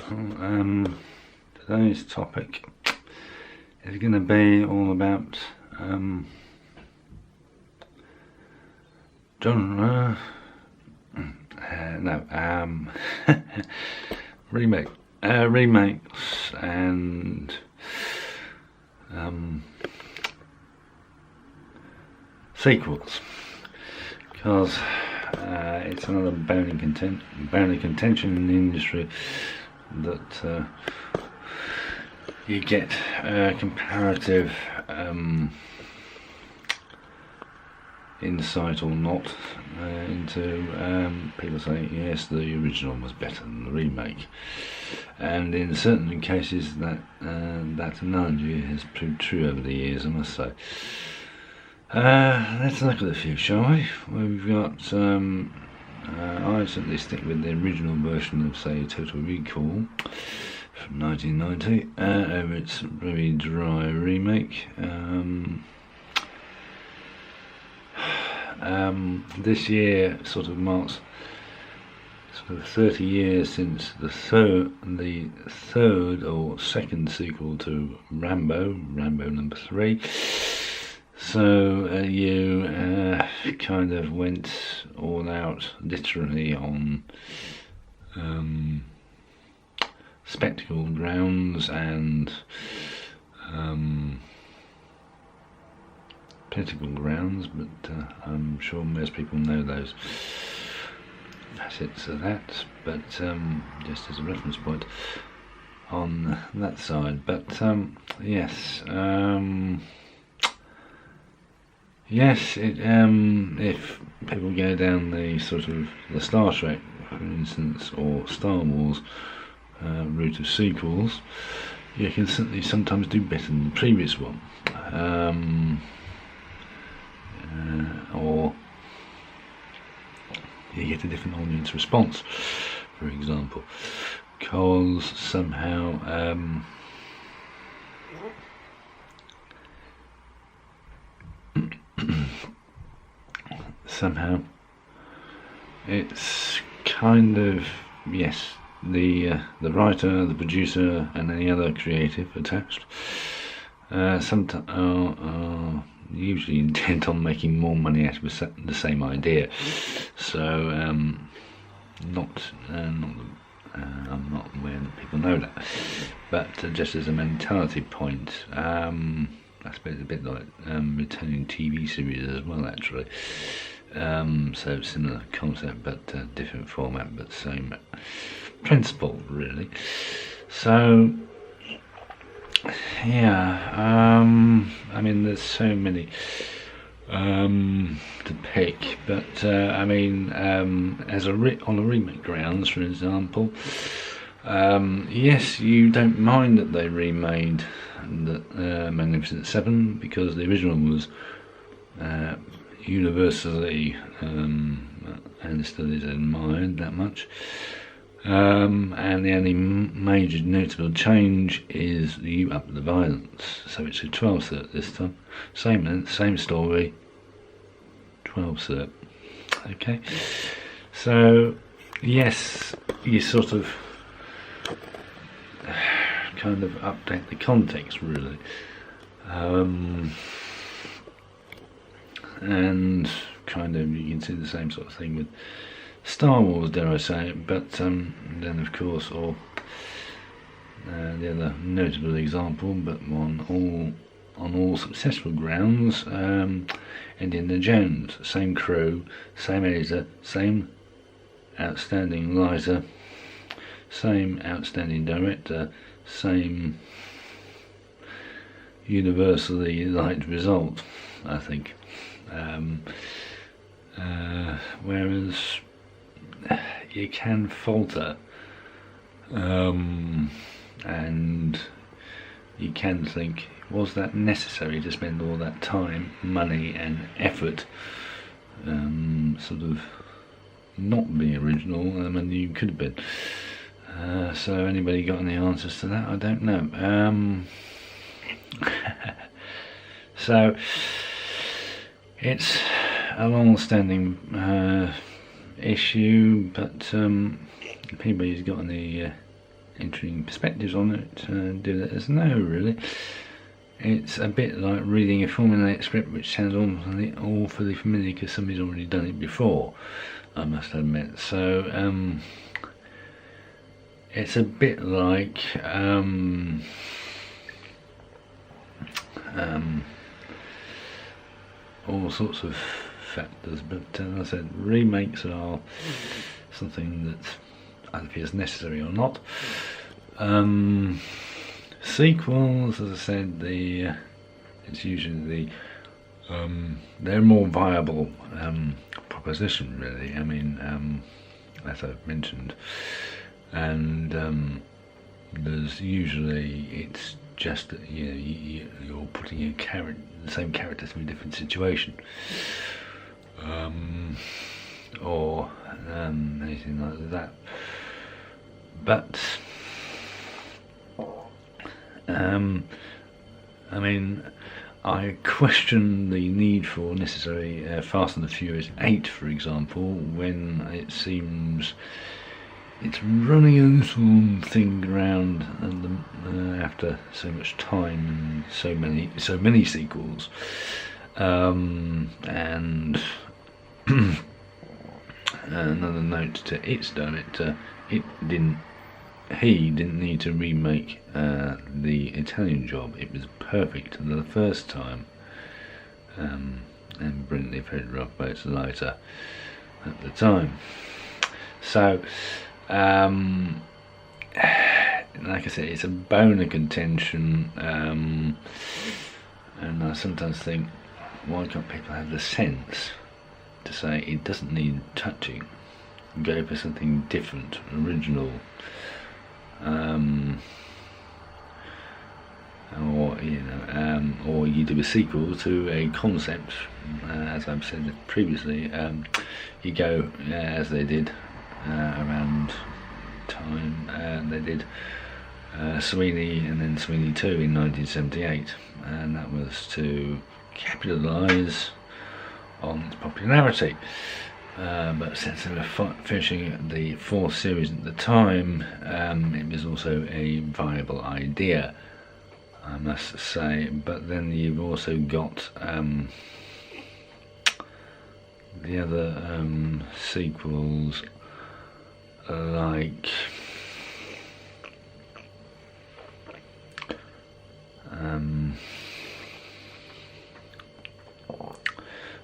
Today's topic is going to be all about genre, remakes and sequels, because it's another bone of contention in the industry that you get comparative insight or not into people saying yes, the original was better than the remake, and in certain cases that analogy has proved true over the years, I must say. Let's look at a few, shall we? We've got I certainly stick with the original version of, say, Total Recall from 1990 over its very dry remake. This year sort of marks 30 years since the third or second sequel to Rambo number 3. So you kind of went all out, literally, on spectacle grounds and political grounds, but I'm sure most people know those facets of that, but just as a reference point on that side. But yes, if people go down the sort of the Star Trek, for instance, or Star Wars route of sequels, you can certainly sometimes do better than the previous one, or you get a different audience response, for example, because somehow it's kind of, yes, the writer, the producer, and any other creative attached sometimes are usually intent on making more money out of the same idea. So I'm not aware that people know that, but just as a mentality point, I suppose a bit like returning TV series as well, actually. So similar concept, but different format, but same principle, really. So yeah, I mean, there's so many to pick, but I mean, as on a remake grounds, for example, yes, you don't mind that they remade the Magnificent Seven, because the original was universally understood, is admired that much. And the only major notable change is you up the violence, so it's a 12-cert this time, same length, same story, 12-cert. Okay, so yes, you sort of kind of update the context, really, and kind of you can see the same sort of thing with Star Wars, dare I say it, but then of course, or the other notable example, but on all successful grounds, Indiana Jones, same crew, same editor, same outstanding writer, same outstanding director, same universally liked result, I think. Whereas you can falter, and you can think, was that necessary to spend all that time, money and effort sort of not being original? I mean, you could have been. So anybody got any answers to that? I don't know. So it's a long-standing issue, but if anybody's got any interesting perspectives on it, do let us know, really. It's a bit like reading a formulaic script which sounds awfully familiar because somebody's already done it before, I must admit. So it's a bit like all sorts of factors, but as I said, remakes are something that either appears necessary or not. Sequels, as I said, it's usually they're a more viable proposition, really. I mean, as I've mentioned, and there's usually it's just that you're putting the same characters in a different situation, or anything like that. But I mean, I question the need for necessary Fast and the Furious 8, for example, when it seems it's running a little thing around after so much time and so many sequels, and another note to its director: he didn't need to remake the Italian Job. It was perfect the first time, and brilliantly photographed by its lighter at the time. So like I said, it's a bone of contention, and I sometimes think, why can't people have the sense to say it doesn't need touching, go for something different, original, or you do a sequel to a concept, as I've said previously. You go as they did around time, they did Sweeney and then Sweeney 2 in 1978, and that was to capitalise on its popularity. But since they were finishing the 4th series at the time, it was also a viable idea, I must say. But then you've also got the other sequels, like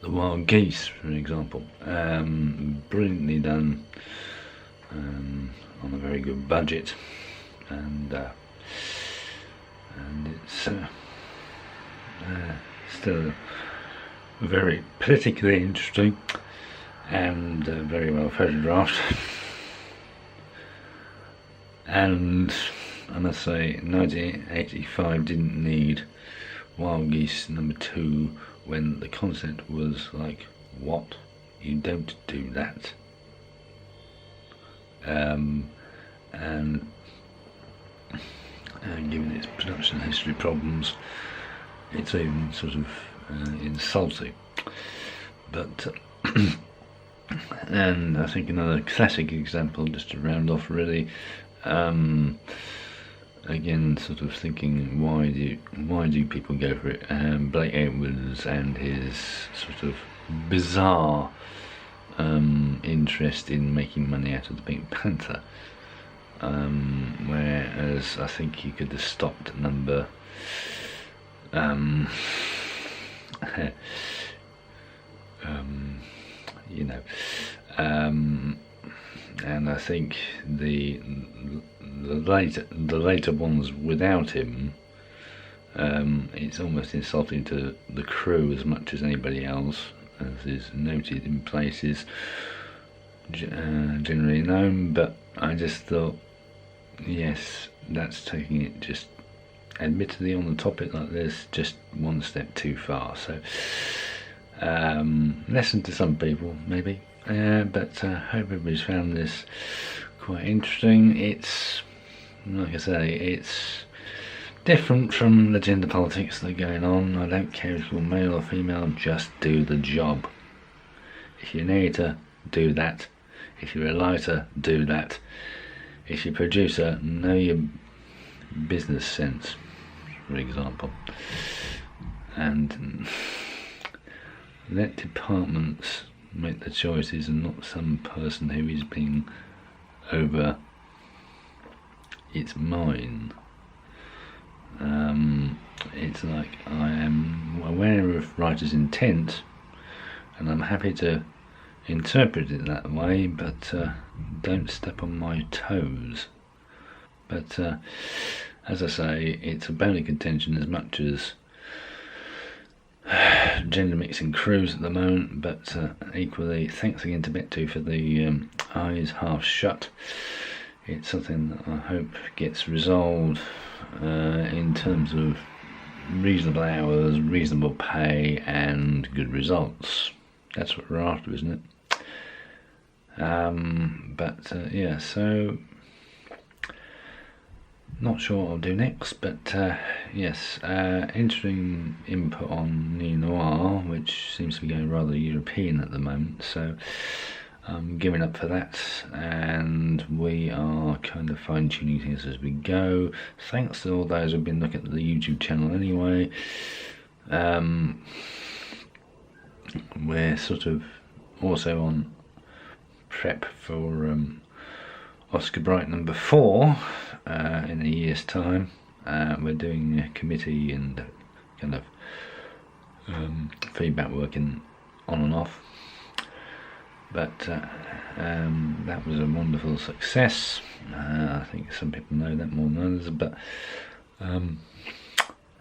The Wild Geese, for example, brilliantly done, on a very good budget, and it's still very politically interesting and very well photographed. And I must say, 1985 didn't need Wild Geese number 2 when the concept was like, what? You don't do that. And given its production history problems, it's even sort of insulting. But and I think another classic example, just to round off, really, again, sort of thinking, why do people go for it? Blake Edwards and his sort of bizarre interest in making money out of the Pink Panther, whereas I think he could have stopped at number and I think the later ones without him, it's almost insulting to the crew as much as anybody else, as is noted in places generally known. But I just thought, yes, that's taking it, just admittedly on the topic like this, just one step too far. So lesson to some people, maybe, but I hope everybody's found this quite interesting. It's, like I say, it's different from the gender politics that are going on. I don't care if you're male or female, just do the job. If you're an editor, do that. If you're a lighter, do that. if you're a producer, know your business sense, for example, and let departments make the choices and not some person who is being over its mine. It's like, I am aware of writer's intent and I'm happy to interpret it that way, but don't step on my toes. But as I say, it's a bone of contention as much as gender mixing crews at the moment, but equally, thanks again to Bet2 for the eyes half shut. It's something that I hope gets resolved in terms of reasonable hours, reasonable pay, and good results. That's what we're after, isn't it? Yeah, so not sure what I'll do next, but yes, interesting input on neo-noir, which seems to be going rather European at the moment, so I'm giving up for that, and we are kind of fine-tuning things as we go. Thanks to all those who've been looking at the YouTube channel anyway. We're sort of also on prep for Oscar Bright number 4 in a year's time. We're doing a committee and kind of feedback working on and off, but that was a wonderful success. I think some people know that more than others, but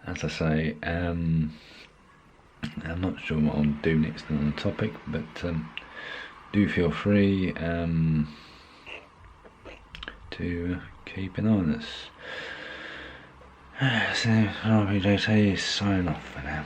as I say, I'm not sure what I'll do next on the topic, but do feel free to keep an eye on us. So, RBJT, sign off for now.